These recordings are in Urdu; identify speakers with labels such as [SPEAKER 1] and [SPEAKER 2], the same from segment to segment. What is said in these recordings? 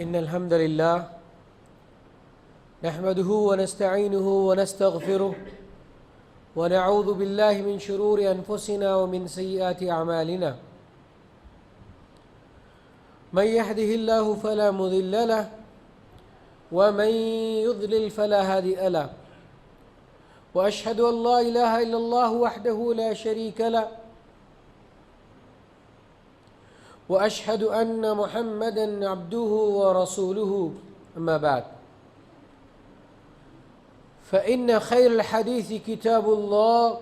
[SPEAKER 1] إن الحمد لله نحمده ونستعينه ونستغفره ونعوذ بالله من شرور أنفسنا ومن سيئات أعمالنا من يهده الله فلا مضل له ومن يضلل فلا هادي له وأشهد أن لا إله إلا الله وحده لا شريك له وأشهد أن محمدًا عبده ورسوله أما بعد فإن خير الحديث كتاب الله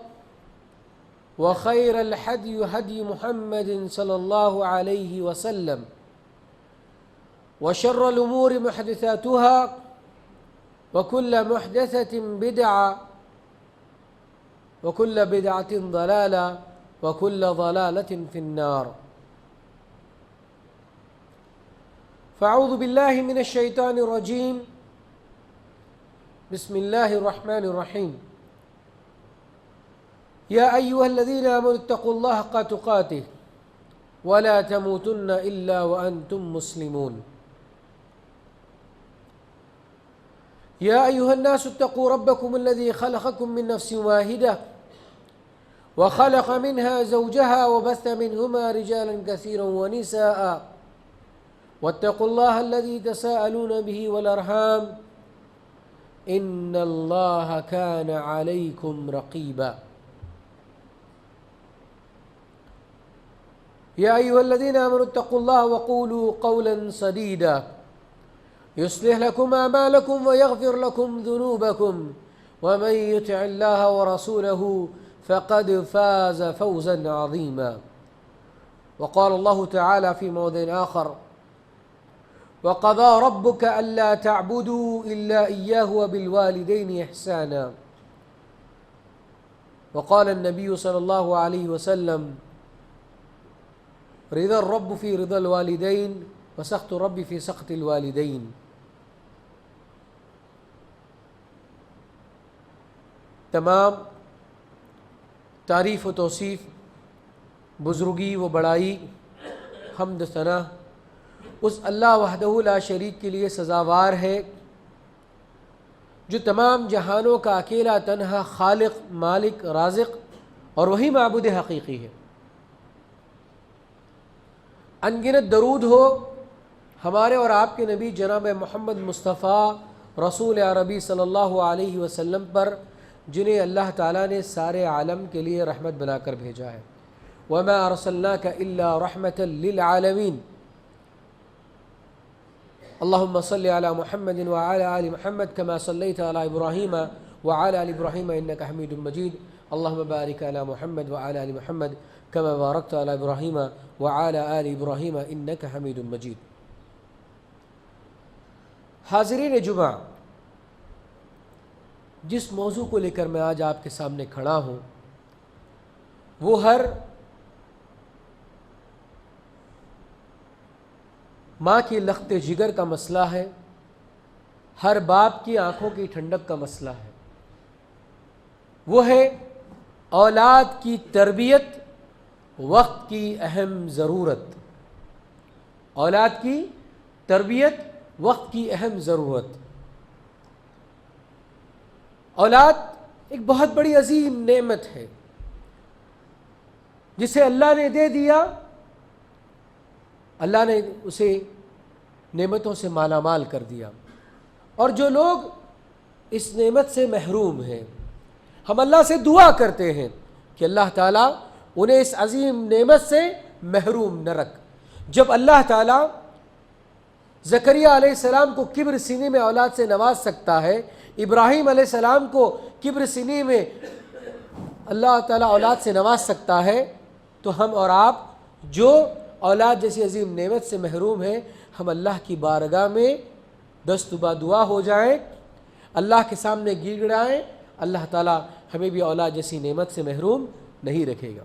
[SPEAKER 1] وخير الهدي هدي محمد صلى الله عليه وسلم وشر الأمور محدثاتها وكل محدثة بدعة وكل بدعة ضلالة وكل ضلالة في النار فأعوذ بالله من الشيطان الرجيم بسم الله الرحمن الرحيم يا أيها الذين آمنوا اتقوا الله حق تقاته ولا تموتن إلا وأنتم مسلمون يا أيها الناس اتقوا ربكم الذي خلقكم من نفس واحدة وخلق منها زوجها وبث منهما رجالا كثيرا ونساء واتقوا الله الذي تساءلون به والأرحام إن الله كان عليكم رقيبا يا أيها الذين آمنوا اتقوا الله وقولوا قولا سديدا يصلح لكم أعمالكم ويغفر لكم ذنوبكم ومن يطع الله ورسوله فقد فاز فوزا عظيما وقال الله تعالى في موضع آخر وقضى ربك ألا تعبدوا إلا إياه وبالوالدين إحسانا وقال النبي صلى الله عليه وسلم رضا الرب في رضا الوالدين وسخط الرب في سخط الوالدين تمام تعریف و توصیف، بزرگی و بڑائی، حمد و ثنا اس اللہ وحدہ لا شریک کے لیے سزاوار ہے جو تمام جہانوں کا اکیلا تنہا خالق، مالک، رازق اور وہی معبود حقیقی ہے۔ انگنت درود ہو ہمارے اور آپ کے نبی جناب محمد مصطفیٰ رسول عربی صلی اللہ علیہ وسلم پر، جنہیں اللہ تعالیٰ نے سارے عالم کے لیے رحمت بنا کر بھیجا ہے۔ وَمَا أَرْسَلْنَاكَ إِلَّا رَحْمَةً لِّلْعَالَمِينَ۔ اللهم صل على محمد وعلى آل محمد كما صليت على إبراهيم وعلى آل إبراهيم إنك حميد مجيد اللهم بارك على محمد وعلى آل محمد كما باركت على إبراهيم وعلى آل إبراهيم إنك حميد مجيد۔ حاضرین جمعہ، جس موضوع کو لے کر میں آج آپ کے سامنے کھڑا ہوں وہ ہر ماں کی لخت جگر کا مسئلہ ہے، ہر باپ کی آنکھوں کی ٹھنڈک کا مسئلہ ہے۔ وہ ہے اولاد کی تربیت، وقت کی اہم ضرورت۔ اولاد کی تربیت، وقت کی اہم ضرورت۔ اولاد ایک بہت بڑی عظیم نعمت ہے جسے اللہ نے دے دیا، اللہ نے اسے نعمتوں سے مالا مال کر دیا، اور جو لوگ اس نعمت سے محروم ہیں ہم اللہ سے دعا کرتے ہیں کہ اللہ تعالیٰ انہیں اس عظیم نعمت سے محروم نہ رکھ۔ جب اللہ تعالیٰ زکریا علیہ السلام کو کبر سینے میں اولاد سے نواز سکتا ہے، ابراہیم علیہ السلام کو کبر سینے میں اللہ تعالیٰ اولاد سے نواز سکتا ہے، تو ہم اور آپ جو اولاد جیسی عظیم نعمت سے محروم ہیں، ہم اللہ کی بارگاہ میں دستبا دعا ہو جائیں، اللہ کے سامنے گڑ گڑائیں، اللہ تعالیٰ ہمیں بھی اولاد جیسی نعمت سے محروم نہیں رکھے گا۔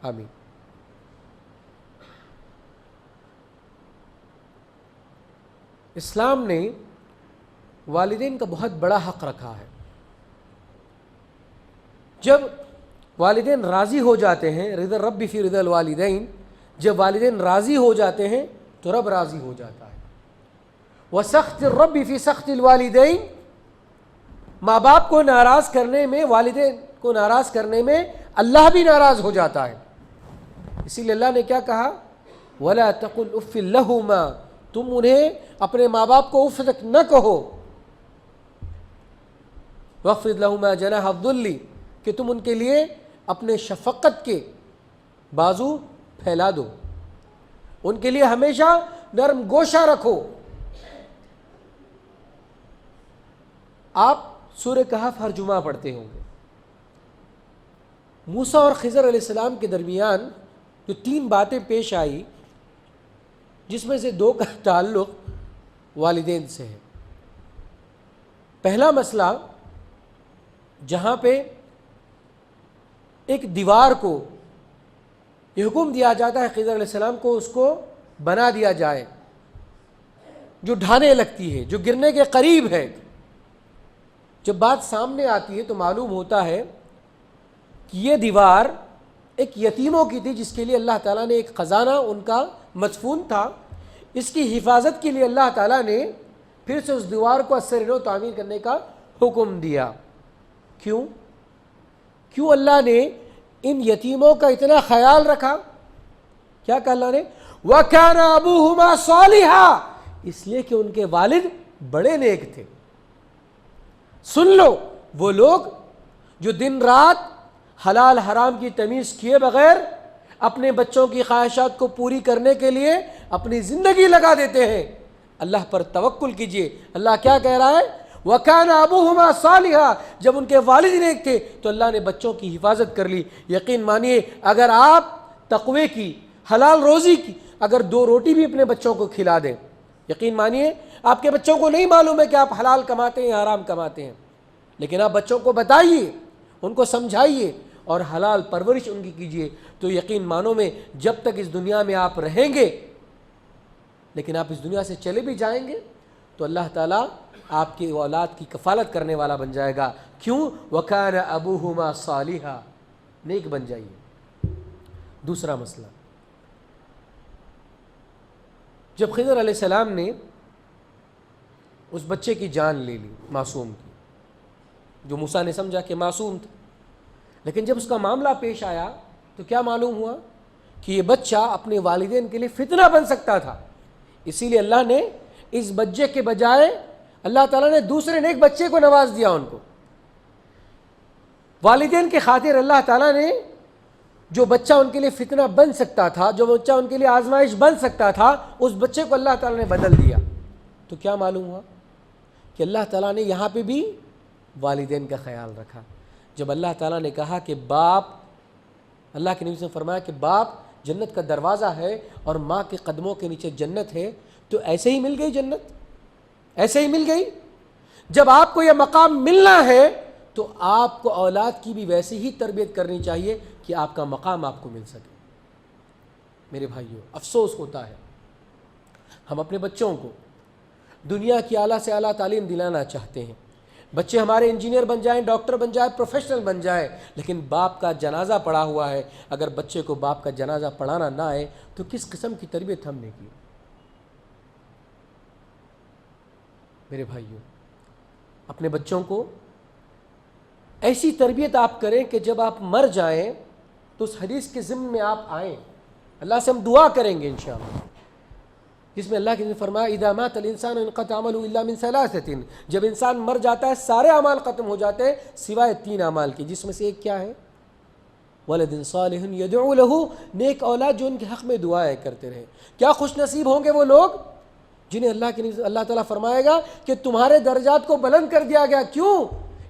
[SPEAKER 1] آمین۔ اسلام نے والدین کا بہت بڑا حق رکھا ہے۔ جب والدین راضی ہو جاتے ہیں، رضا الرب فی رضا الوالدین، جب والدین راضی ہو جاتے ہیں تو رب راضی ہو جاتا ہے۔ وسخط الرب فی سخط الوالدین، ماں باپ کو ناراض کرنے میں، والدین کو ناراض کرنے میں اللہ بھی ناراض ہو جاتا ہے. اسی لیے اللہ نے کیا کہا؟ وَلَا تَقُلْ اُفٍّ لَهُمَا، تم انہیں اپنے ماں باپ کو اف تک نہ کہو. وَاخْفِضْ لَهُمَا جَنَاحَ الذُّلِّ، کہ تم ان کے لیے اپنے شفقت کے بازو پھیلا دو، ان کے لیے ہمیشہ نرم گوشہ رکھو. آپ سورہ کہف ہر جمعہ پڑھتے ہوں گے. موسیٰ اور خضر علیہ السلام کے درمیان جو 3 باتیں پیش آئی، جس میں سے 2 کا تعلق والدین سے ہے. پہلا مسئلہ، جہاں پہ ایک دیوار کو یہ حکم دیا جاتا ہے خضر علیہ السلام کو اس کو بنا دیا جائے، جو ڈھانے لگتی ہے، جو گرنے کے قریب ہے. جب بات سامنے آتی ہے تو معلوم ہوتا ہے کہ یہ دیوار ایک یتیموں کی تھی، جس کے لیے اللہ تعالیٰ نے ایک خزانہ ان کا مدفون تھا. اس کی حفاظت کے لیے اللہ تعالیٰ نے پھر سے اس دیوار کو ازسر نو تعمیر کرنے کا حکم دیا. کیوں اللہ نے ان یتیموں کا اتنا خیال رکھا؟ کیا کہا اللہ نے؟ وَكَانَ أَبُوهُمَا صَالِحًا، اس لیے کہ ان کے والد بڑے نیک تھے. سن لو، وہ لوگ جو دن رات حلال حرام کی تمیز کیے بغیر اپنے بچوں کی خواہشات کو پوری کرنے کے لیے اپنی زندگی لگا دیتے ہیں. اللہ پر توکل کیجئے. اللہ کیا کہہ رہا ہے؟ وَكَانَ أَبُوهُمَا صَالِحًا، جب ان کے والد نیک تھے تو اللہ نے بچوں کی حفاظت کر لی. یقین مانیے، اگر آپ تقوی کی، حلال روزی کی، اگر 2 روٹی بھی اپنے بچوں کو کھلا دیں، یقین مانیے آپ کے بچوں کو نہیں معلوم ہے کہ آپ حلال کماتے ہیں یا حرام کماتے ہیں، لیکن آپ بچوں کو بتائیے، ان کو سمجھائیے اور حلال پرورش ان کی کیجیے، تو یقین مانو میں جب تک اس دنیا میں آپ رہیں گے، لیکن آپ اس دنیا سے چلے بھی جائیں گے تو اللہ تعالیٰ آپ کی اولاد کی کفالت کرنے والا بن جائے گا. کیوں؟ وَكَانَ أَبُوهُمَا صَالِحًا، نیک بن جائیے. دوسرا مسئلہ، جب خضر علیہ السلام نے اس بچے کی جان لے لی، معصوم کی، جو موسیٰ نے سمجھا کہ معصوم تھا، لیکن جب اس کا معاملہ پیش آیا تو کیا معلوم ہوا کہ یہ بچہ اپنے والدین کے لیے فتنہ بن سکتا تھا. اسی لیے اللہ نے اس بچے کے بجائے اللہ تعالیٰ نے دوسرے نیک بچے کو نواز دیا. ان کو والدین کے خاطر اللہ تعالیٰ نے جو بچہ ان کے لیے فتنہ بن سکتا تھا، جو بچہ ان کے لیے آزمائش بن سکتا تھا، اس بچے کو اللہ تعالیٰ نے بدل دیا. تو کیا معلوم ہوا کہ اللہ تعالیٰ نے یہاں پہ بھی والدین کا خیال رکھا. جب اللہ تعالیٰ نے کہا کہ باپ، اللہ کے نبی سے فرمایا کہ باپ جنت کا دروازہ ہے اور ماں کے قدموں کے نیچے جنت ہے، تو ایسے ہی مل گئی جنت، ایسے ہی مل گئی. جب آپ کو یہ مقام ملنا ہے تو آپ کو اولاد کی بھی ویسے ہی تربیت کرنی چاہیے کہ آپ کا مقام آپ کو مل سکے. میرے بھائیوں، افسوس ہوتا ہے ہم اپنے بچوں کو دنیا کی اعلیٰ سے اعلیٰ تعلیم دلانا چاہتے ہیں، بچے ہمارے انجینئر بن جائیں، ڈاکٹر بن جائیں، پروفیشنل بن جائیں، لیکن باپ کا جنازہ پڑا ہوا ہے. اگر بچے کو باپ کا جنازہ پڑھانا نہ آئے تو کس قسم کی تربیت ہم نے کی؟ میرے بھائیوں، اپنے بچوں کو ایسی تربیت آپ کریں کہ جب آپ مر جائیں تو اس حدیث کے ضمن میں آپ آئیں. اللہ سے ہم دعا کریں گے انشاءاللہ، جس میں اللہ کے نے فرمایا اذا مات الانسان انقطع عمله الا من ثلاث، جب انسان مر جاتا ہے سارے اعمال ختم ہو جاتے ہیں سوائے 3 اعمال کے، جس میں سے ایک کیا ہے؟ ولد صالح يدعو له، نیک اولاد جو ان کے حق میں دعائیں کرتے رہے. کیا خوش نصیب ہوں گے وہ لوگ جنہیں اللہ تعالیٰ فرمائے گا کہ تمہارے درجات کو بلند کر دیا گیا. کیوں؟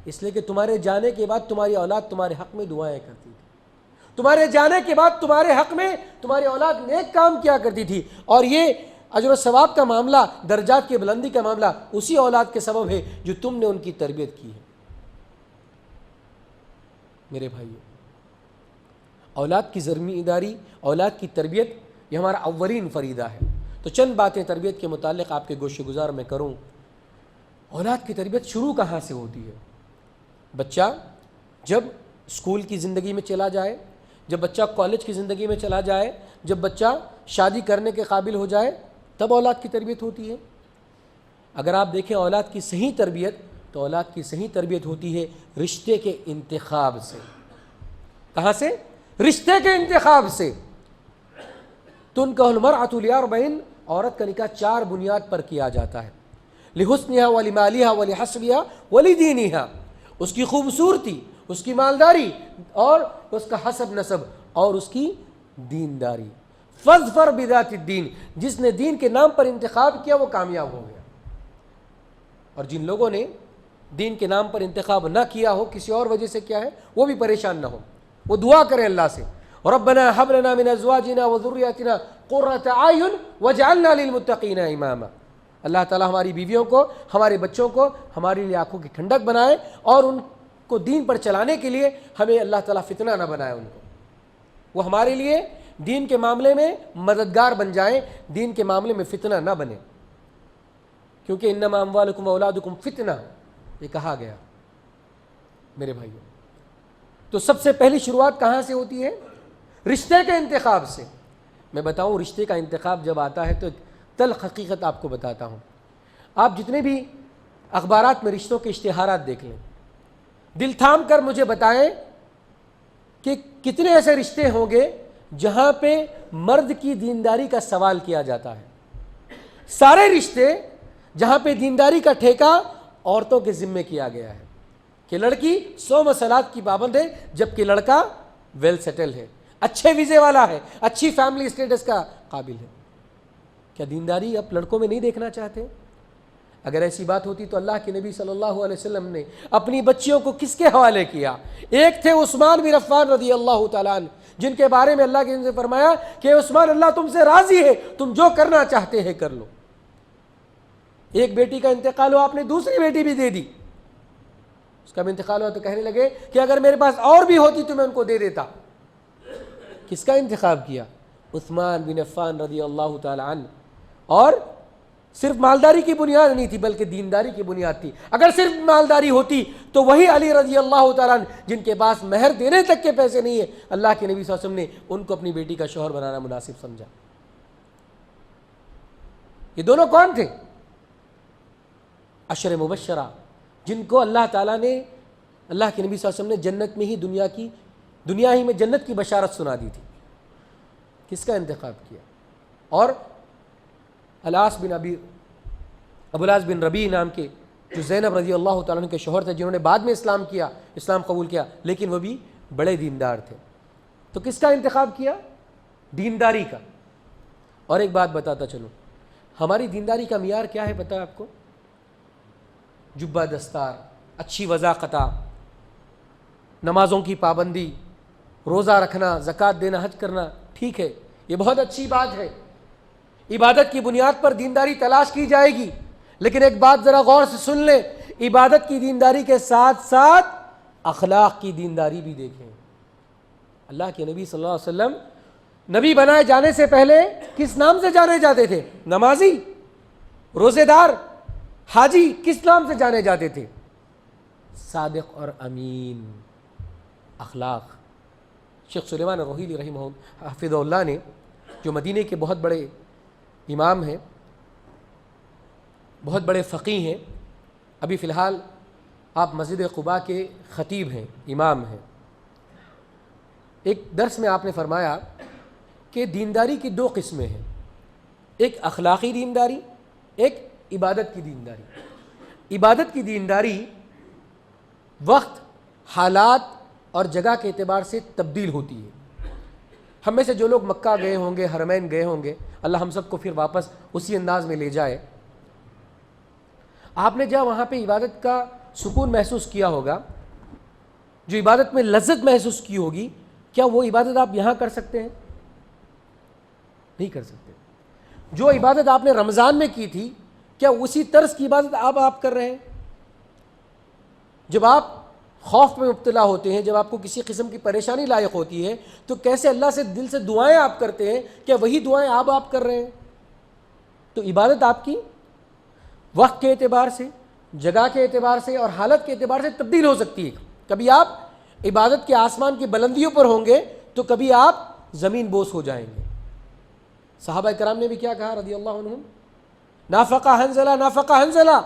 [SPEAKER 1] اس لیے کہ تمہارے جانے کے بعد تمہاری اولاد تمہارے حق میں دعائیں کرتی تھی، تمہارے جانے کے بعد تمہارے حق میں تمہاری اولاد نیک کام کیا کرتی تھی. اور یہ اجر و ثواب کا معاملہ، درجات کی بلندی کا معاملہ اسی اولاد کے سبب ہے جو تم نے ان کی تربیت کی ہے. میرے بھائیو، اولاد کی ذمہ داری، اولاد کی تربیت یہ ہمارا اولین فریضہ ہے. تو چند باتیں تربیت کے متعلق آپ کے گوشے گزار میں کروں. اولاد کی تربیت شروع کہاں سے ہوتی ہے؟ بچہ جب اسکول کی زندگی میں چلا جائے، جب بچہ کالج کی زندگی میں چلا جائے، جب بچہ شادی کرنے کے قابل ہو جائے، تب اولاد کی تربیت ہوتی ہے. اگر آپ دیکھیں اولاد کی صحیح تربیت، تو اولاد کی صحیح تربیت ہوتی ہے رشتے کے انتخاب سے۔ کہاں سے؟ رشتے کے انتخاب سے۔ تنکح المرأۃ لأربع، عورت کا نکاح 4 بنیاد پر کیا جاتا ہے، لحسنها ولمالها ولحسبها ولدینها، اس کی خوبصورتی، اس کی مالداری، اور اس کا حسب نسب، اور اس کی دینداری۔ فاظفر بذات الدین، جس نے دین کے نام پر انتخاب کیا وہ کامیاب ہو گیا۔ اور جن لوگوں نے دین کے نام پر انتخاب نہ کیا ہو، کسی اور وجہ سے کیا ہے، وہ بھی پریشان نہ ہو، وہ دعا کریں اللہ سے، ربنا هب لنا من ازواجنا وذرياتنا قرۃ اعین واجعلنا للمتقین اماما۔ اللہ تعالیٰ ہماری بیویوں کو، ہمارے بچوں کو ہمارے لیے آنکھوں کی ٹھنڈک بنائے، اور ان کو دین پر چلانے کے لیے ہمیں اللہ تعالیٰ فتنہ نہ بنائے ان کو، وہ ہمارے لیے دین کے معاملے میں مددگار بن جائیں، دین کے معاملے میں فتنہ نہ بنے، کیونکہ انما اموالکم واولادکم فتنہ، یہ کہا گیا میرے بھائیوں۔ تو سب سے پہلی شروعات کہاں سے ہوتی ہے؟ رشتے کے انتخاب سے۔ میں بتاؤں، رشتے کا انتخاب جب آتا ہے تو ایک تلخ حقیقت آپ کو بتاتا ہوں۔ آپ جتنے بھی اخبارات میں رشتوں کے اشتہارات دیکھ لیں، دل تھام کر مجھے بتائیں کہ کتنے ایسے رشتے ہوں گے جہاں پہ مرد کی دینداری کا سوال کیا جاتا ہے۔ سارے رشتے جہاں پہ دینداری کا ٹھیکہ عورتوں کے ذمے کیا گیا ہے کہ لڑکی 100 مسئلات کی پابند ہے، جبکہ لڑکا ویل سیٹل ہے، اچھے ویزے والا ہے، اچھی فیملی اسٹیٹس کا قابل ہے۔ کیا دینداری آپ لڑکوں میں نہیں دیکھنا چاہتے؟ اگر ایسی بات ہوتی تو اللہ کے نبی صلی اللہ علیہ وسلم نے اپنی بچیوں کو کس کے حوالے کیا؟ ایک تھے عثمان بن عفان رضی اللہ تعالیٰ عنہ، جن کے بارے میں اللہ کے نبی نے فرمایا کہ عثمان، اللہ تم سے راضی ہے، تم جو کرنا چاہتے ہیں کر لو۔ ایک بیٹی کا انتقال ہوا، آپ نے دوسری بیٹی بھی دے دی۔ اس کا بھی انتقال ہوا تو کہنے لگے کہ اگر میرے پاس اور بھی ہوتی تو میں ان کو دے دیتا۔ کس کا انتخاب کیا؟ عثمان بن عفان رضی اللہ تعالی عنہ۔ اور صرف مالداری کی بنیاد نہیں تھی بلکہ دینداری کی بنیاد تھی۔ اگر صرف مالداری ہوتی تو وہی علی رضی اللہ تعالیٰ عنہ جن کے پاس مہر دینے تک کے پیسے نہیں ہیں، اللہ کے نبی صلی اللہ علیہ وسلم نے ان کو اپنی بیٹی کا شوہر بنانا مناسب سمجھا۔ یہ دونوں کون تھے؟ عشر مبشرہ، جن کو اللہ تعالیٰ نے، اللہ کے نبی صلی اللہ علیہ وسلم نے جنت میں ہی دنیا ہی میں جنت کی بشارت سنا دی تھی۔ کس کا انتخاب کیا؟ اور ابو العاص بن ربیع نام کے جو زینب رضی اللہ تعالیٰ عنہ کے شوہر تھے، جنہوں نے بعد میں اسلام قبول کیا، لیکن وہ بھی بڑے دیندار تھے۔ تو کس کا انتخاب کیا؟ دینداری کا۔ اور ایک بات بتاتا چلوں، ہماری دینداری کا معیار کیا ہے پتہ ہے آپ کو؟ جبہ دستار، اچھی وضاقت، نمازوں کی پابندی، روزہ رکھنا، زکوٰۃ دینا، حج کرنا، ٹھیک ہے، یہ بہت اچھی بات ہے۔ عبادت کی بنیاد پر دینداری تلاش کی جائے گی، لیکن ایک بات ذرا غور سے سن لیں، عبادت کی دینداری کے ساتھ ساتھ اخلاق کی دینداری بھی دیکھیں۔ اللہ کے نبی صلی اللہ علیہ وسلم نبی بنائے جانے سے پہلے کس نام سے جانے جاتے تھے؟ نمازی، روزے دار، حاجی، کس نام سے جانے جاتے تھے؟ صادق اور امین۔ اخلاق۔ شیخ سلیمان الروحیلی رحمہ حفظہ اللہ نے، جو مدینے کے بہت بڑے امام ہیں، بہت بڑے فقیہ ہیں، ابھی فی الحال آپ مسجد قباء کے خطیب ہیں، امام ہیں، ایک درس میں آپ نے فرمایا کہ دینداری کی 2 قسمیں ہیں، ایک اخلاقی دینداری، ایک عبادت کی دینداری۔ عبادت کی دینداری وقت، حالات اور جگہ کے اعتبار سے تبدیل ہوتی ہے۔ ہم میں سے جو لوگ مکہ گئے ہوں گے، حرمین گئے ہوں گے، اللہ ہم سب کو پھر واپس اسی انداز میں لے جائے۔ آپ نے جہاں وہاں پہ عبادت کا سکون محسوس کیا ہوگا، جو عبادت میں لذت محسوس کی ہوگی، کیا وہ عبادت آپ یہاں کر سکتے ہیں؟ نہیں کر سکتے۔ جو عبادت آپ نے رمضان میں کی تھی، کیا اسی طرز کی عبادت آپ کر رہے ہیں؟ جب آپ خوف میں مبتلا ہوتے ہیں، جب آپ کو کسی قسم کی پریشانی لاحق ہوتی ہے، تو کیسے اللہ سے دل سے دعائیں آپ کرتے ہیں، کیا وہی دعائیں آپ کر رہے ہیں؟ تو عبادت آپ کی وقت کے اعتبار سے، جگہ کے اعتبار سے اور حالت کے اعتبار سے تبدیل ہو سکتی ہے۔ کبھی آپ عبادت کے آسمان کی بلندیوں پر ہوں گے تو کبھی آپ زمین بوس ہو جائیں گے۔ صحابہ کرام نے بھی کیا کہا رضی اللہ عنہم؟ نافقہ حنظلہ نافقہ حنظلہ۔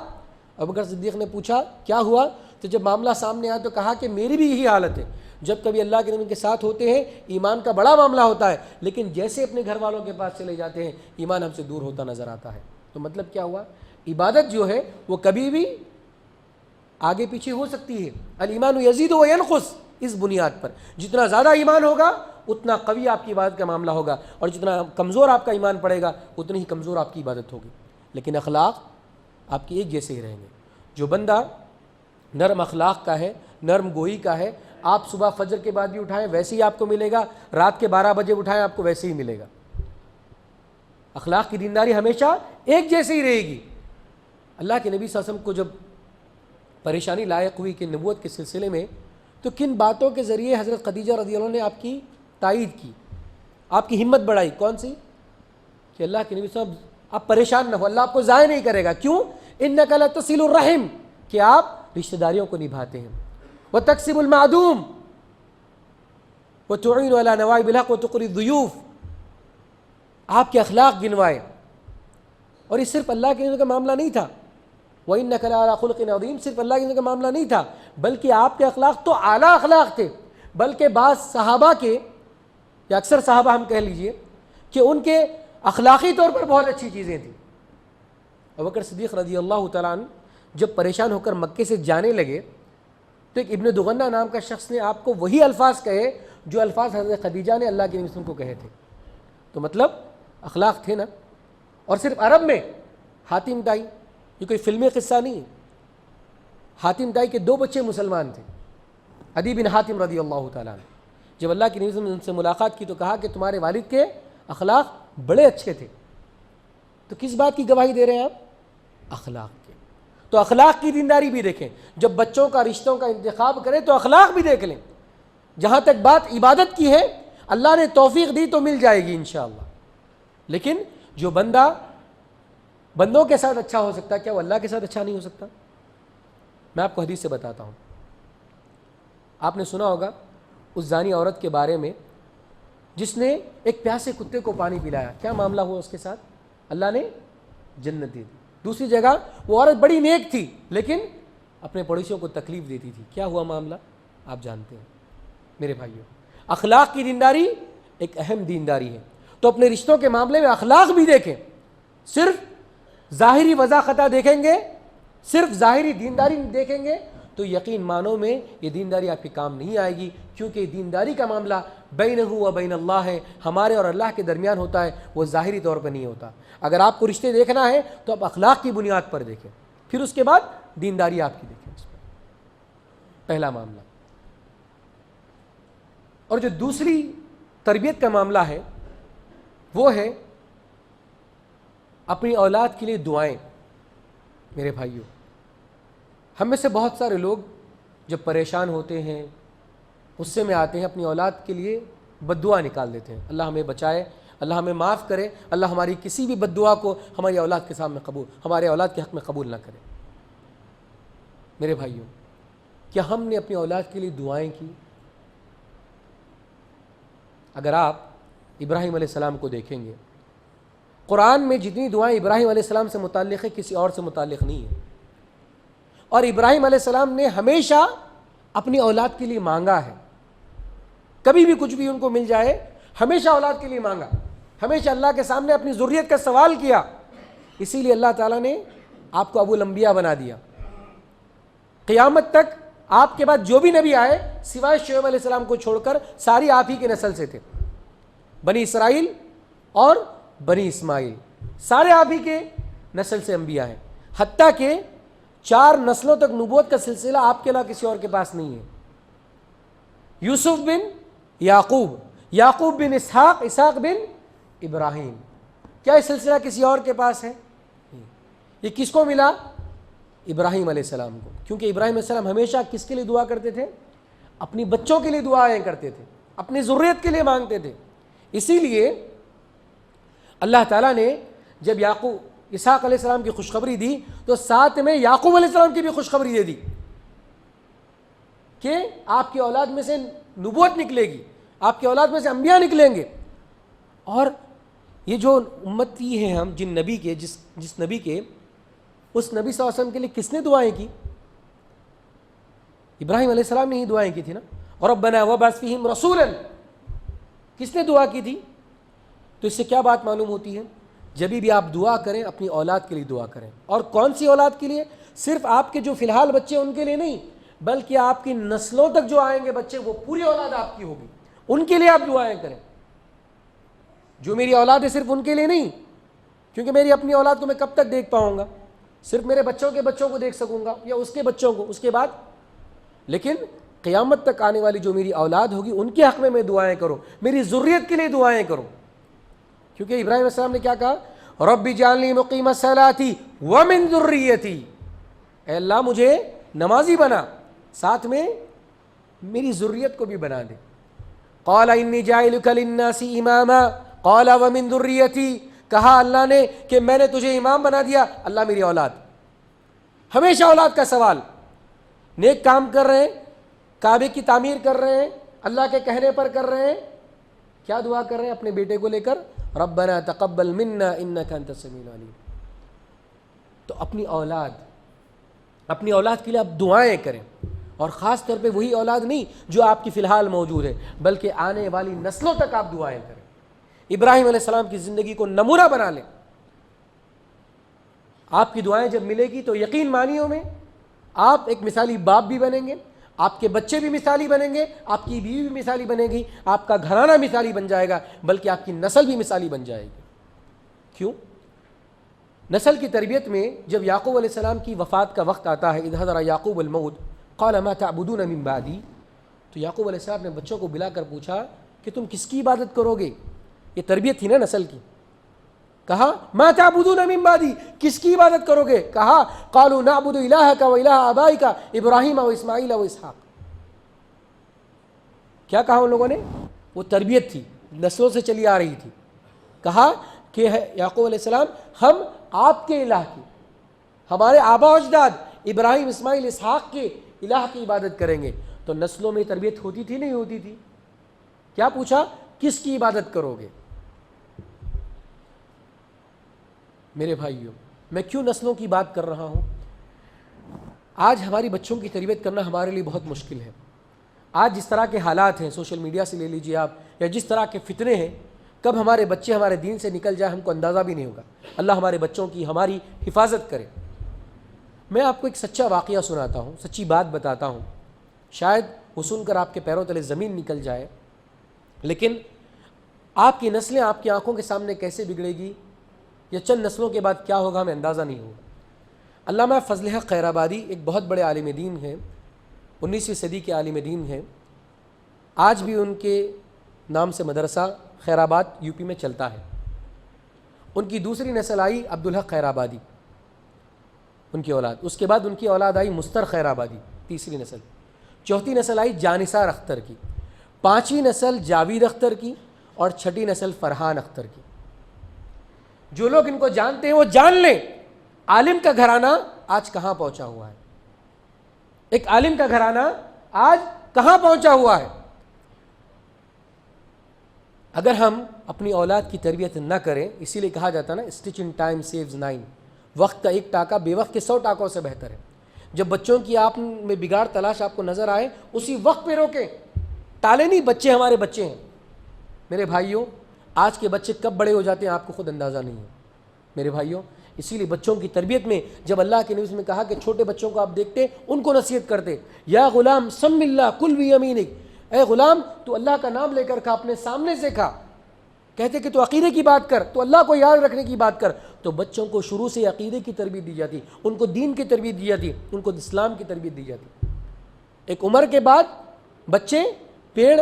[SPEAKER 1] ابوبکر صدیق نے پوچھا کیا ہوا؟ تو جب معاملہ سامنے آیا تو کہا کہ میری بھی یہی حالت ہے، جب کبھی اللہ کے نبی کے ساتھ ہوتے ہیں ایمان کا بڑا معاملہ ہوتا ہے، لیکن جیسے اپنے گھر والوں کے پاس چلے جاتے ہیں ایمان ہم سے دور ہوتا نظر آتا ہے۔ تو مطلب کیا ہوا؟ عبادت جو ہے وہ کبھی بھی آگے پیچھے ہو سکتی ہے۔ الایمان یزید و ینقص، اس بنیاد پر جتنا زیادہ ایمان ہوگا اتنا قوی آپ کی عبادت کا معاملہ ہوگا، اور جتنا کمزور آپ کا ایمان پڑے گا اتنی ہی کمزور آپ کی عبادت ہوگی۔ لیکن اخلاق آپ کے ایک جیسے ہی رہیں گے۔ جو بندہ نرم اخلاق کا ہے، نرم گوئی کا ہے، آپ صبح فجر کے بعد بھی اٹھائیں ویسے ہی آپ کو ملے گا، رات کے 12 بجے اٹھائیں آپ کو ویسے ہی ملے گا۔ اخلاق کی دینداری ہمیشہ ایک جیسے ہی رہے گی۔ اللہ کے نبی صلی اللہ علیہ وسلم کو جب پریشانی لائق ہوئی کہ نبوت کے سلسلے میں، تو کن باتوں کے ذریعے حضرت خدیجہ رضی اللہ عنہ نے آپ کی تائید کی، آپ کی ہمت بڑھائی؟ کون سی؟ کہ اللہ کے نبی صلی اللہ علیہ وسلم آپ پریشان نہ ہو، اللہ آپ کو ضائع نہیں کرے گا۔ کیوں؟ انک لتصل الرحم، کہ آپ رشتہ داریوں کو نبھاتے ہیں، وتکسب المعدوم وتعین علی نوائب الحق وتقری الضیوف۔ آپ کے اخلاق گنوائے، اور یہ صرف اللہ کے نبی کا معاملہ نہیں تھا، وَإِنَّكَ لَعَلَىٰ خُلُقٍ عَظِيمٍ، صرف اللہ کے نبی کا معاملہ نہیں تھا، بلکہ آپ کے اخلاق تو اعلیٰ اخلاق تھے۔ بلکہ بعض صحابہ کے، یا اکثر صحابہ ہم کہہ لیجئے کہ ان کے اخلاقی طور پر بہت اچھی چیزیں تھیں۔ ابوبکر صدیق رضی اللہ تعالیٰ عنہ جب پریشان ہو کر مکے سے جانے لگے تو ایک ابن دغنہ نام کا شخص نے آپ کو وہی الفاظ کہے جو الفاظ حضرت خدیجہ نے اللہ کے نبی صلی اللہ علیہ وسلم کو کہے تھے۔ تو مطلب اخلاق تھے نا۔ اور صرف عرب میں حاتم طائی، یہ کوئی فلمی قصہ نہیں ہے، حاتم طائی کے 2 بچے مسلمان تھے، عدی بن حاتم رضی اللہ تعالیٰ عنہ۔ جب اللہ کے نبی صلی اللہ علیہ وسلم نے ان سے ملاقات کی تو کہا کہ تمہارے والد کے اخلاق بڑے اچھے تھے۔ تو کس بات کی گواہی دے رہے ہیں آپ؟ اخلاق کے۔ تو اخلاق کی دینداری بھی دیکھیں، جب بچوں کا رشتوں کا انتخاب کریں تو اخلاق بھی دیکھ لیں۔ جہاں تک بات عبادت کی ہے، اللہ نے توفیق دی تو مل جائے گی انشاءاللہ، لیکن جو بندہ بندوں کے ساتھ اچھا ہو سکتا ہے، کیا وہ اللہ کے ساتھ اچھا نہیں ہو سکتا؟ میں آپ کو حدیث سے بتاتا ہوں۔ آپ نے سنا ہوگا اس زانی عورت کے بارے میں جس نے ایک پیاسے کتے کو پانی پلایا، کیا معاملہ ہوا اس کے ساتھ؟ اللہ نے جنت دے دی۔ دوسری جگہ وہ عورت بڑی نیک تھی لیکن اپنے پڑوسیوں کو تکلیف دیتی تھی، کیا ہوا معاملہ؟ آپ جانتے ہیں۔ میرے بھائیوں، اخلاق کی دینداری ایک اہم دینداری ہے، تو اپنے رشتوں کے معاملے میں اخلاق بھی دیکھیں۔ صرف ظاہری وضاحتہ دیکھیں گے، صرف ظاہری دینداری دیکھیں گے تو یقین مانو میں یہ دینداری آپ کے کام نہیں آئے گی، کیونکہ یہ دینداری کا معاملہ بینہ و بین اللہ ہے، ہمارے اور اللہ کے درمیان ہوتا ہے، وہ ظاہری طور پر نہیں ہوتا۔ اگر آپ کو رشتے دیکھنا ہے تو آپ اخلاق کی بنیاد پر دیکھیں، پھر اس کے بعد دینداری آپ کی دیکھیں۔ پہلا معاملہ۔ اور جو دوسری تربیت کا معاملہ ہے وہ ہے اپنی اولاد کے لیے دعائیں۔ میرے بھائیوں، ہم میں سے بہت سارے لوگ جب پریشان ہوتے ہیں، غصے میں آتے ہیں، اپنی اولاد کے لیے بد دعا نکال دیتے ہیں، اللہ ہمیں بچائے، اللہ ہمیں معاف کرے، اللہ ہماری کسی بھی بد دعا کو ہماری اولاد کے سامنے ہمارے اولاد کے حق میں قبول نہ کرے۔ میرے بھائیوں، کیا ہم نے اپنی اولاد کے لیے دعائیں کی؟ اگر آپ ابراہیم علیہ السلام کو دیکھیں گے، قرآن میں جتنی دعائیں ابراہیم علیہ السلام سے متعلق ہے کسی اور سے متعلق نہیں ہے، اور ابراہیم علیہ السلام نے ہمیشہ اپنی اولاد کے لیے مانگا ہے۔ کبھی بھی کچھ بھی ان کو مل جائے، ہمیشہ اولاد کے لیے مانگا، ہمیشہ اللہ کے سامنے اپنی ذریت کا سوال کیا۔ اسی لیے اللہ تعالیٰ نے آپ کو ابو الانبیاء بنا دیا۔ قیامت تک آپ کے بعد جو بھی نبی آئے سوائے شعیب علیہ السلام کو چھوڑ کر ساری آپ ہی کے نسل سے تھے، بنی اسرائیل اور بنی اسماعیل، سارے آپ ہی کے نسل سے انبیاء ہیں، حتیٰ کہ 4 نسلوں تک نبوت کا سلسلہ آپ کے علاوہ کسی اور کے پاس نہیں ہے۔ یوسف بن یعقوب، یعقوب بن اسحاق، اسحاق بن ابراہیم، کیا یہ سلسلہ کسی اور کے پاس ہے؟ یہ کس کو ملا؟ ابراہیم علیہ السلام کو، کیونکہ ابراہیم علیہ السلام ہمیشہ کس کے لیے دعا کرتے تھے؟ اپنی بچوں کے لیے دعائیں کرتے تھے، اپنی ذریت کے لیے مانگتے تھے۔ اسی لیے اللہ تعالیٰ نے جب اسحاق علیہ السلام کی خوشخبری دی تو ساتھ میں یعقوب علیہ السلام کی بھی خوشخبری دے دی کہ آپ کی اولاد میں سے نبوت نکلے گی، آپ کی اولاد میں سے انبیاء نکلیں گے۔ اور یہ جو امتی ہیں ہم جن نبی کے جس نبی کے، اس نبی صلی اللہ علیہ وسلم کے لیے کس نے دعائیں کی؟ ابراہیم علیہ السلام نے ہی دعائیں کی تھی نا. اور ربنا وابعث فیہم رسولا، کس نے دعا کی تھی؟ تو اس سے کیا بات معلوم ہوتی ہے؟ جب بھی آپ دعا کریں اپنی اولاد کے لیے دعا کریں. اور کون سی اولاد کے لیے؟ صرف آپ کے جو فی الحال بچے ان کے لیے نہیں، بلکہ آپ کی نسلوں تک جو آئیں گے بچے، وہ پوری اولاد آپ کی ہوگی، ان کے لیے آپ دعائیں کریں. جو میری اولاد ہے صرف ان کے لیے نہیں، کیونکہ میری اپنی اولاد کو میں کب تک دیکھ پاؤں گا؟ صرف میرے بچوں کے بچوں کو دیکھ سکوں گا، یا اس کے بچوں کو، اس کے بعد. لیکن قیامت تک آنے والی جو میری اولاد ہوگی ان کے حق میں دعائیں کرو، میری ذریت کے لیے دعائیں کرو. کیونکہ ابراہیم علیہ السلام نے کیا کہا؟ رب اجعلنی مقیم الصلاۃ ومن ذریتی، اے اللہ مجھے نمازی بنا، ساتھ میں میری ذریت کو بھی بنا دے. قال انی جاعلک للناس اماما قال ومن ذریتی، کہا اللہ نے کہ میں نے تجھے امام بنا دیا. اللہ میری اولاد، ہمیشہ اولاد کا سوال. نیک کام کر رہے ہیں، کعبے کی تعمیر کر رہے ہیں، اللہ کے کہنے پر کر رہے ہیں، کیا دعا کر رہے ہیں اپنے بیٹے کو لے کر؟ ربنا تقبل منا انک انت السمیع العلیم. تو اپنی اولاد کے لیے آپ دعائیں کریں، اور خاص طور پہ وہی اولاد نہیں جو آپ کی فی الحال موجود ہے، بلکہ آنے والی نسلوں تک آپ دعائیں کریں. ابراہیم علیہ السلام کی زندگی کو نمونہ بنا لیں. آپ کی دعائیں جب ملے گی تو یقین مانیوں میں آپ ایک مثالی باپ بھی بنیں گے، آپ کے بچے بھی مثالی بنیں گے، آپ کی بیوی بھی مثالی بنے گی، آپ کا گھرانہ مثالی بن جائے گا، بلکہ آپ کی نسل بھی مثالی بن جائے گی. کیوں؟ نسل کی تربیت میں جب یعقوب علیہ السلام کی وفات کا وقت آتا ہے، اذ حضر یعقوب الموت قال ما تعبدون من بعدی، تو یعقوب علیہ السلام نے بچوں کو بلا کر پوچھا کہ تم کس کی عبادت کرو گے؟ یہ تربیت تھی نا نسل کی. کہا ما تعبدون من بعدی، کس کی عبادت کرو گے؟ کہا قالوا نعبد الہک و الہ آبائک ابراہیم و اسماعیل و اسحاق. کیا کہا ان لوگوں نے؟ وہ تربیت تھی، نسلوں سے چلی آ رہی تھی. کہا کہ یعقوب علیہ السلام ہم آپ کے الہ کی، ہمارے آبا و اجداد ابراہیم اسماعیل اسحاق کے الہ کی عبادت کریں گے. تو نسلوں میں تربیت ہوتی تھی نہیں ہوتی تھی؟ کیا پوچھا؟ کس کی عبادت کرو گے؟ میرے بھائیوں، میں کیوں نسلوں کی بات کر رہا ہوں؟ آج ہماری بچوں کی تربیت کرنا ہمارے لیے بہت مشکل ہے. آج جس طرح کے حالات ہیں، سوشل میڈیا سے لے لیجیے آپ، یا جس طرح کے فتنے ہیں، کب ہمارے بچے ہمارے دین سے نکل جائے ہم کو اندازہ بھی نہیں ہوگا. اللہ ہمارے بچوں کی ہماری حفاظت کرے. میں آپ کو ایک سچا واقعہ سناتا ہوں، سچی بات بتاتا ہوں، شاید وہ سن کر آپ کے پیروں تلے زمین نکل جائے، لیکن آپ کی نسلیں آپ کی آنکھوں کے سامنے کیسے بگڑے گی، یا چند نسلوں کے بعد کیا ہوگا، ہمیں اندازہ نہیں ہوگا. علامہ فضل حق خیرآبادی ایک بہت بڑے عالم دین ہیں، 19ویں صدی کے عالم دین ہیں. آج بھی ان کے نام سے مدرسہ خیرآباد یو پی میں چلتا ہے. ان کی دوسری نسل آئی عبدالحق خیرآبادی، ان کی اولاد. اس کے بعد ان کی اولاد آئی مستر خیرآبادی، تیسری نسل. چوتھی نسل آئی جانثار اختر کی، پانچویں نسل جاوید اختر کی، اور چھٹی نسل فرحان اختر کی. جو لوگ ان کو جانتے ہیں وہ جان لیں عالم کا گھرانہ آج کہاں پہنچا ہوا ہے. ایک عالم کا گھرانہ آج کہاں پہنچا ہوا ہے. اگر ہم اپنی اولاد کی تربیت نہ کریں، اسی لیے کہا جاتا ہے نا اسٹچ ان ٹائم سیوز 9، وقت کا ایک ٹاکا بے وقت کے 100 ٹاکوں سے بہتر ہے. جب بچوں کی آپ میں بگاڑ تلاش آپ کو نظر آئے، اسی وقت پہ روکیں، ٹالے نہیں. بچے ہمارے بچے ہیں. میرے بھائیوں، آج کے بچے کب بڑے ہو جاتے ہیں آپ کو خود اندازہ نہیں ہے. میرے بھائیوں، اسی لیے بچوں کی تربیت میں جب اللہ کے نبی نے کہا کہ چھوٹے بچوں کو آپ دیکھتے ان کو نصیحت کرتے، یا غلام سم اللہ کل بیمینک، اے غلام تو اللہ کا نام لے کر کھا، اپنے سامنے سے کھا. کہتے کہ تو عقیدے کی بات کر، تو اللہ کو یاد رکھنے کی بات کر. تو بچوں کو شروع سے عقیدے کی تربیت دی جاتی، ان کو دین کی تربیت دی جاتی، ان کو اسلام کی تربیت دی جاتی. ایک عمر کے بعد بچے، پیڑ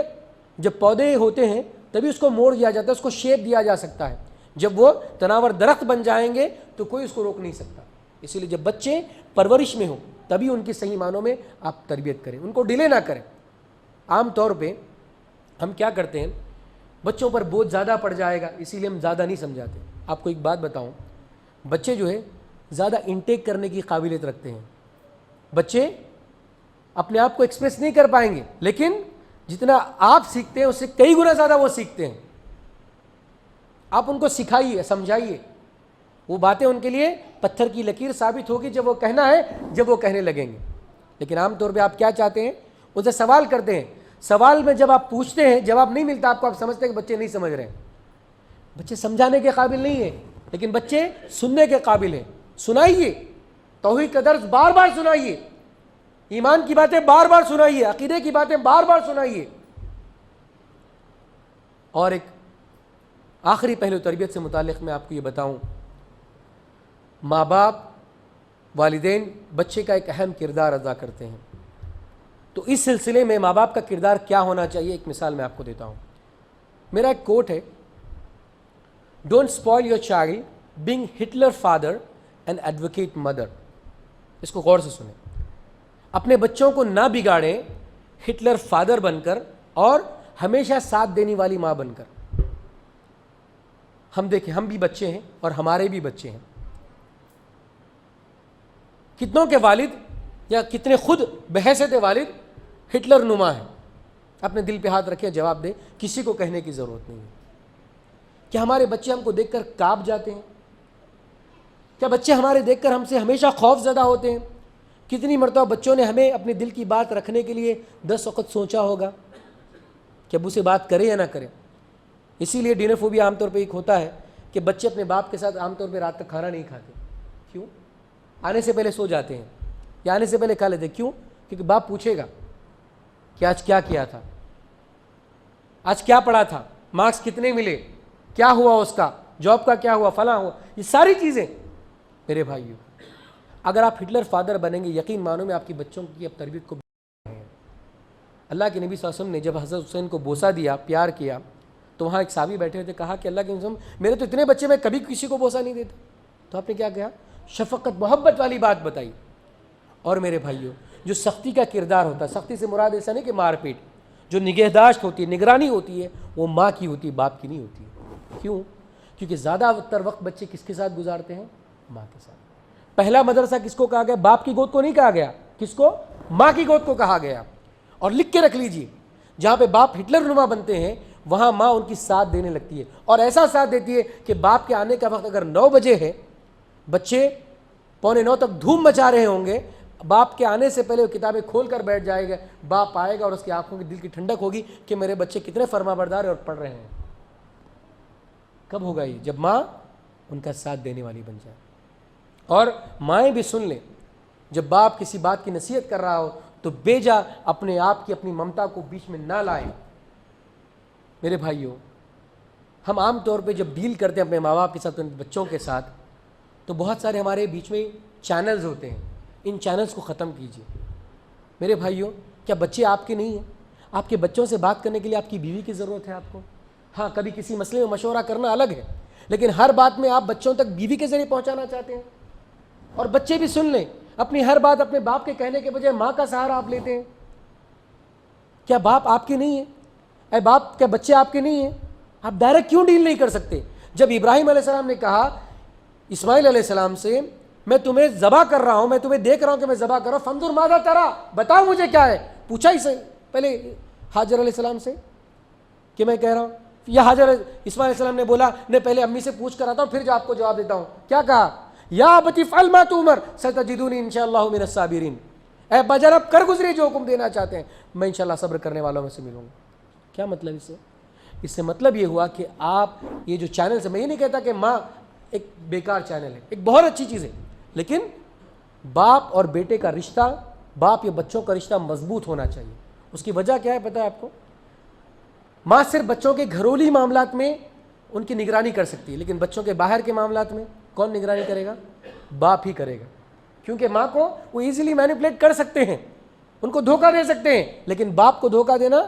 [SPEAKER 1] جب پودے ہوتے ہیں تبھی اس کو موڑ دیا جاتا ہے، اس کو شیپ دیا جا سکتا ہے. جب وہ تناور درخت بن جائیں گے تو کوئی اس کو روک نہیں سکتا. اسی لیے جب بچے پرورش میں ہوں تبھی ان کی صحیح معنوں میں آپ تربیت کریں، ان کو ڈیلے نہ کریں. عام طور پہ ہم کیا کرتے ہیں، بچوں پر بوجھ زیادہ پڑ جائے گا اسی لیے ہم زیادہ نہیں سمجھاتے. آپ کو ایک بات بتاؤں، بچے جو ہے زیادہ انٹیک کرنے کی قابلیت رکھتے ہیں. بچے اپنے آپ کو ایکسپریس نہیں کر پائیں گے، لیکن جتنا آپ سیکھتے ہیں اس سے کئی گنا زیادہ وہ سیکھتے ہیں. آپ ان کو سکھائیے، سمجھائیے، وہ باتیں ان کے لیے پتھر کی لکیر ثابت ہوگی جب وہ کہنا ہے، جب وہ کہنے لگیں گے۔ لیکن عام طور پہ آپ کیا چاہتے ہیں؟ ان سے سوال کرتے ہیں، سوال میں جب آپ پوچھتے ہیں جواب نہیں ملتا آپ کو، آپ سمجھتے ہیں کہ بچے نہیں سمجھ رہے ہیں۔ بچے سمجھانے کے قابل نہیں ہیں، لیکن بچے سننے کے قابل ہیں۔ سنائیے، توحید کا درس بار بار سنائیے، ایمان کی باتیں بار بار سنائیے، عقیدے کی باتیں بار بار سنائیے۔ اور ایک آخری پہلو تربیت سے متعلق میں آپ کو یہ بتاؤں، ماں باپ، والدین بچے کا ایک اہم کردار ادا کرتے ہیں۔ تو اس سلسلے میں ماں باپ کا کردار کیا ہونا چاہیے، ایک مثال میں آپ کو دیتا ہوں۔ میرا ایک کوٹ ہے، don't spoil your child being Hitler father and advocate mother. اس کو غور سے سنیں، اپنے بچوں کو نہ بگاڑیں ہٹلر فادر بن کر اور ہمیشہ ساتھ دینے والی ماں بن کر۔ ہم دیکھیں، ہم بھی بچے ہیں اور ہمارے بھی بچے ہیں۔ کتنوں کے والد یا کتنے خود بحیثیت والد ہٹلر نما ہیں؟ اپنے دل پہ ہاتھ رکھیں، جواب دیں، کسی کو کہنے کی ضرورت نہیں ہے۔ کیا ہمارے بچے ہم کو دیکھ کر کانپ جاتے ہیں؟ کیا بچے ہمارے دیکھ کر ہم سے ہمیشہ خوف زدہ ہوتے ہیں؟ کتنی مرتبہ بچوں نے ہمیں اپنے دل کی بات رکھنے کے لیے 10 وقت سوچا ہوگا کہ اب اسے بات کرے یا نہ کرے۔ اسی لیے ڈنر فوبیا عام طور پہ ایک ہوتا ہے کہ بچے اپنے باپ کے ساتھ عام طور پہ رات تک کھانا نہیں کھاتے۔ کیوں؟ آنے سے پہلے سو جاتے ہیں یا آنے سے پہلے کھا لیتے ہیں۔ کیوں؟ کیونکہ باپ پوچھے گا کہ آج کیا کیا تھا، آج کیا پڑھا تھا، مارکس کتنے ملے، کیا ہوا اس کا، جاب کا کیا ہوا، فلاں ہوا۔ یہ ساری چیزیں میرے بھائیوں، اگر آپ ہٹلر فادر بنیں گے، یقین مانو میں آپ کی بچوں کی اب تربیت کو اللہ کے نبی صلی اللہ علیہ وسلم نے جب حضرت حسین کو بوسہ دیا، پیار کیا، تو وہاں ایک صحابی بیٹھے ہوئے تھے، کہا کہ اللہ کے نبی، میرے تو اتنے بچے، میں کبھی کسی کو بوسہ نہیں دیتا۔ تو آپ نے کیا کہا؟ شفقت محبت والی بات بتائی۔ اور میرے بھائیوں، جو سختی کا کردار ہوتا ہے، سختی سے مراد ایسا نہیں کہ مار پیٹ، جو نگہداشت ہوتی ہے، نگرانی ہوتی ہے، وہ ماں کی ہوتی ہے، باپ کی نہیں ہوتی ہے۔ کیوں؟ کیونکہ زیادہ تر وقت بچے کس کے ساتھ گزارتے ہیں؟ ماں کے ساتھ۔ پہلا مدرسہ کس کو کہا گیا؟ باپ کی گود کو نہیں کہا گیا، کس کو؟ ماں کی گود کو کہا گیا۔ اور لکھ کے رکھ لیجئے، جہاں پہ باپ ہٹلر نما بنتے ہیں وہاں ماں ان کی ساتھ دینے لگتی ہے، اور ایسا ساتھ دیتی ہے کہ باپ کے آنے کا وقت اگر 9 بجے ہے، بچے 8:45 تک دھوم مچا رہے ہوں گے، باپ کے آنے سے پہلے وہ کتابیں کھول کر بیٹھ جائے گا، باپ آئے گا اور اس کی آنکھوں کی دل کی ٹھنڈک ہوگی کہ میرے بچے کتنے فرما بردار ہیں اور پڑھ رہے ہیں۔ کب ہوگا یہ؟ جب ماں ان کا ساتھ دینے والی بن جائے۔ اور مائیں بھی سن لیں، جب باپ کسی بات کی نصیحت کر رہا ہو تو بیجا اپنے آپ کی اپنی ممتا کو بیچ میں نہ لائیں۔ میرے بھائیوں، ہم عام طور پہ جب ڈیل کرتے ہیں اپنے ماں باپ کے ساتھ، اپنے بچوں کے ساتھ، تو بہت سارے ہمارے بیچ میں چینلز ہوتے ہیں، ان چینلز کو ختم کیجیے۔ میرے بھائیوں، کیا بچے آپ کے نہیں ہیں؟ آپ کے بچوں سے بات کرنے کے لیے آپ کی بیوی کی ضرورت ہے آپ کو۔ ہاں، کبھی کسی مسئلے میں مشورہ کرنا الگ ہے، لیکن ہر بات میں آپ بچوں تک بیوی کے ذریعے پہنچانا چاہتے ہیں۔ اور بچے بھی سن لیں، اپنی ہر بات اپنے باپ کے کہنے کے بجائے ماں کا سہارا آپ لیتے ہیں۔ کیا باپ آپ کے نہیں ہیں؟ اے باپ، کیا بچے آپ کے نہیں ہیں؟ آپ ڈائریکٹ کیوں ڈیل نہیں کر سکتے؟ جب ابراہیم علیہ السلام نے کہا اسماعیل علیہ السلام سے، میں تمہیں ذبح کر رہا ہوں، میں تمہیں دیکھ رہا ہوں کہ میں ذبح کر رہا ہوں، فانظر ماذا ترى، بتاؤ مجھے کیا ہے، پوچھا ہی سے پہلے حاجر علیہ السلام سے کہ میں کہہ رہا ہوں، یا حاجر اسماعیل علیہ السلام نے بولا میں پہلے امی سے پوچھ کر آتا ہوں پھر جو آپ کو جواب دیتا ہوں۔ کیا کہا؟ یا ابت افعل ما تؤمر ستجدونی انشاءاللہ من الصابرین، اے ابا جان آپ کر گزرے جو حکم دینا چاہتے ہیں، میں انشاءاللہ صبر کرنے والوں میں سے ملوں گا۔ کیا مطلب اس سے مطلب یہ ہوا کہ آپ یہ جو چینل سے، میں یہ نہیں کہتا کہ ماں ایک بیکار چینل ہے، ایک بہت اچھی چیز ہے، لیکن باپ اور بیٹے کا رشتہ، باپ یا بچوں کا رشتہ مضبوط ہونا چاہیے۔ اس کی وجہ کیا ہے پتہ ہے آپ کو؟ ماں صرف بچوں کے گھریلو معاملات میں ان کی نگرانی کر سکتی ہے، لیکن بچوں کے باہر کے معاملات میں کون نگرانی کرے گا؟ باپ ہی کرے گا، کیونکہ ماں کو وہ ایزیلی مینیپولیٹ کر سکتے ہیں، ان کو دھوکہ دے سکتے ہیں، لیکن باپ کو دھوکہ دینا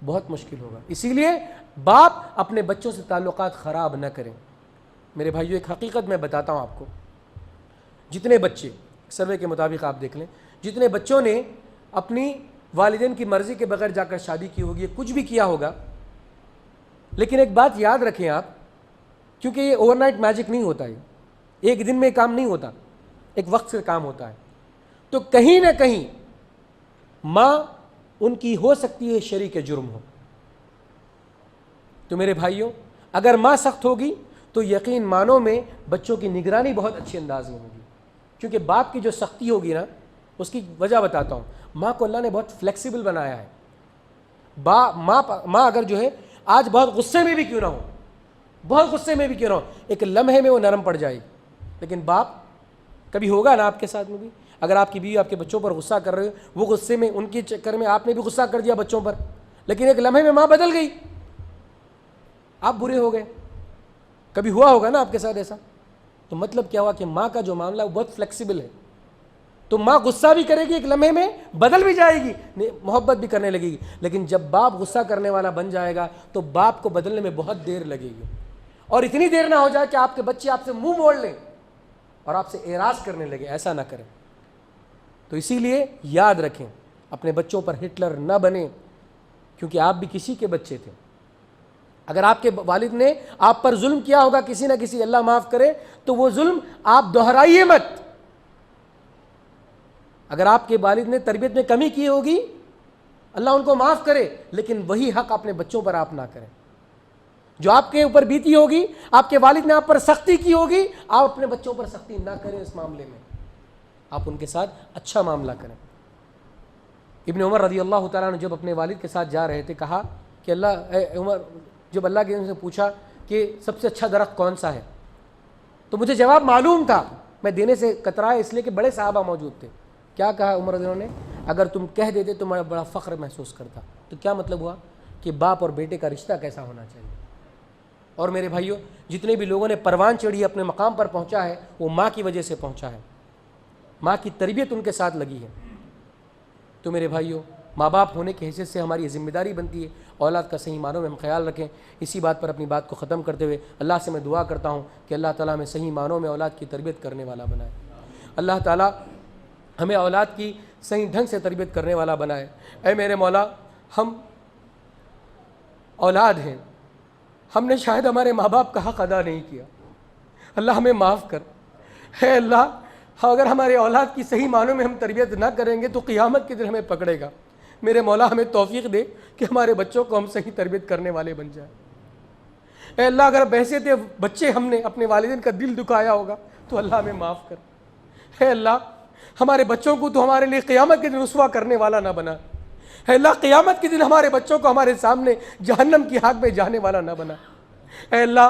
[SPEAKER 1] بہت مشکل ہوگا۔ اسی لیے باپ اپنے بچوں سے تعلقات خراب نہ کریں۔ میرے بھائیو، ایک حقیقت میں بتاتا ہوں آپ کو، جتنے بچے، سروے کے مطابق آپ دیکھ لیں، جتنے بچوں نے اپنی والدین کی مرضی کے بغیر جا کر شادی کی ہوگی، کچھ بھی کیا ہوگا، لیکن ایک بات یاد رکھیں آپ، کیونکہ یہ اوور نائٹ میجک نہیں ہوتا، ہے ایک دن میں کام نہیں ہوتا، ایک وقت سے کام ہوتا ہے، تو کہیں نہ کہیں ماں ان کی ہو سکتی ہے شریک جرم ہو۔ تو میرے بھائیوں، اگر ماں سخت ہوگی تو یقین مانو میں بچوں کی نگرانی بہت اچھے انداز میں ہوگی، کیونکہ باپ کی جو سختی ہوگی نا، اس کی وجہ بتاتا ہوں۔ ماں کو اللہ نے بہت فلیکسیبل بنایا ہے۔ ماں اگر جو ہے آج بہت غصے میں بھی کیوں نہ ہو، بہت غصے میں بھی کیوں نہ ہو، ایک لمحے میں وہ نرم پڑ جائے گی۔ لیکن باپ کبھی ہوگا نا آپ کے ساتھ میں بھی، اگر آپ کی بیوی آپ کے بچوں پر غصہ کر رہے ہو، وہ غصے میں ان کے چکر میں آپ نے بھی غصہ کر دیا بچوں پر، لیکن ایک لمحے میں ماں بدل گئی، آپ برے ہو گئے۔ کبھی ہوا ہوگا نا آپ کے ساتھ ایسا؟ تو مطلب کیا ہوا کہ ماں کا جو معاملہ ہے وہ بہت فلیکسیبل ہے۔ تو ماں غصہ بھی کرے گی، ایک لمحے میں بدل بھی جائے گی، محبت بھی کرنے لگے گی، لیکن جب باپ غصہ کرنے والا بن جائے گا تو باپ کو بدلنے میں بہت دیر لگے گی، اور اتنی دیر نہ ہو جائے کہ آپ کے بچے آپ سے منہ موڑ لیں اور آپ سے اعراض کرنے لگے، ایسا نہ کریں۔ تو اسی لیے یاد رکھیں، اپنے بچوں پر ہٹلر نہ بنیں، کیونکہ آپ بھی کسی کے بچے تھے۔ اگر آپ کے والد نے آپ پر ظلم کیا ہوگا کسی نہ کسی، اللہ معاف کرے، تو وہ ظلم آپ دہرائیے مت۔ اگر آپ کے والد نے تربیت میں کمی کی ہوگی، اللہ ان کو معاف کرے، لیکن وہی حق اپنے بچوں پر آپ نہ کریں۔ جو آپ کے اوپر بیتی ہوگی، آپ کے والد نے آپ پر سختی کی ہوگی، آپ اپنے بچوں پر سختی نہ کریں، اس معاملے میں آپ ان کے ساتھ اچھا معاملہ کریں۔ ابن عمر رضی اللہ تعالیٰ نے جب اپنے والد کے ساتھ جا رہے تھے، کہا کہ اے عمر، جب اللہ کے سے پوچھا کہ سب سے اچھا درخت کون سا ہے، تو مجھے جواب معلوم تھا، میں دینے سے کترایا اس لیے کہ بڑے صحابہ موجود تھے۔ کیا کہا عمر رضی اللہ نے؟ اگر تم کہہ دیتے تو میں بڑا فخر محسوس کرتا۔ تو کیا مطلب ہوا کہ باپ اور بیٹے کا رشتہ کیسا ہونا چاہیے۔ اور میرے بھائیوں، جتنے بھی لوگوں نے پروان چڑھی اپنے مقام پر پہنچا ہے، وہ ماں کی وجہ سے پہنچا ہے، ماں کی تربیت ان کے ساتھ لگی ہے۔ تو میرے بھائیوں، ماں باپ ہونے کی حیثیت سے ہماری ذمہ داری بنتی ہے اولاد کا صحیح معنوں میں ہم خیال رکھیں۔ اسی بات پر اپنی بات کو ختم کرتے ہوئے اللہ سے میں دعا کرتا ہوں کہ اللہ تعالیٰ ہمیں صحیح معنوں میں اولاد کی تربیت کرنے والا بنائے۔ اللہ تعالیٰ ہمیں اولاد کی صحیح ڈھنگ سے تربیت کرنے والا بنائے۔ اے میرے مولا، ہم اولاد ہیں، ہم نے شاید ہمارے ماں باپ کا حق ادا نہیں کیا، اللہ ہمیں معاف کر۔ اے اللہ، اگر ہمارے اولاد کی صحیح معنوں میں ہم تربیت نہ کریں گے تو قیامت کے دن ہمیں پکڑے گا۔ میرے مولا ہمیں توفیق دے کہ ہمارے بچوں کو ہم صحیح تربیت کرنے والے بن جائیں۔ اے اللہ، اگر بحیثیت بچے ہم نے اپنے والدین کا دل دکھایا ہوگا تو اللہ ہمیں معاف کر۔ اے اللہ، ہمارے بچوں کو تو ہمارے لیے قیامت کے دن رسوا کرنے والا نہ بنا۔ اے اللہ، قیامت کے دن ہمارے بچوں کو ہمارے سامنے جہنم کی آگ میں جانے والا نہ بنا۔ اے اللہ،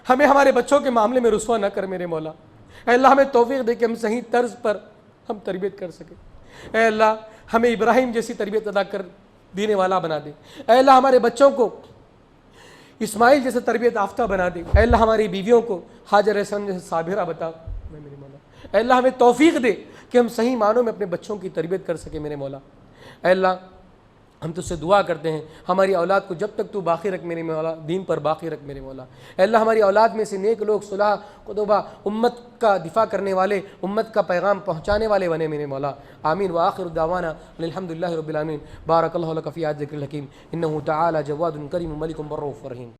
[SPEAKER 1] ہمیں ہمارے بچوں کے معاملے میں رسوا نہ کر میرے مولا۔ اے اللہ، ہمیں توفیق دے کہ ہم صحیح طرز پر ہم تربیت کر سکیں۔ اے اللہ، ہمیں ابراہیم جیسی تربیت ادا کر دینے والا بنا دے۔ اے اللہ، ہمارے بچوں کو اسماعیل جیسے تربیت یافتہ بنا دے۔ اے اللہ، ہماری بیویوں کو حاجر اسلم جیسے صابرہ بتا میرے مولا۔ اے اللہ، ہمیں توفیق دے کہ ہم صحیح معنوں میں اپنے بچوں کی تربیت کر سکیں میرے مولا۔ اے اللہ، ہم تجھ سے دعا کرتے ہیں ہماری اولاد کو جب تک تو باقی رکھ میرے مولا، دین پر باقی رکھ میرے مولا۔ اے اللہ، ہماری اولاد میں سے نیک لوگ، صلح قدوہ، امت کا دفاع کرنے والے، امت کا پیغام پہنچانے والے بنے میرے مولا۔ آمین وآخر دعوانا الحمدللہ رب العالمین۔ بارک اللہ لک فی آیات ذکر الحکیم، انہ تعالی جواد کریم ملک بر رؤوف رحیم۔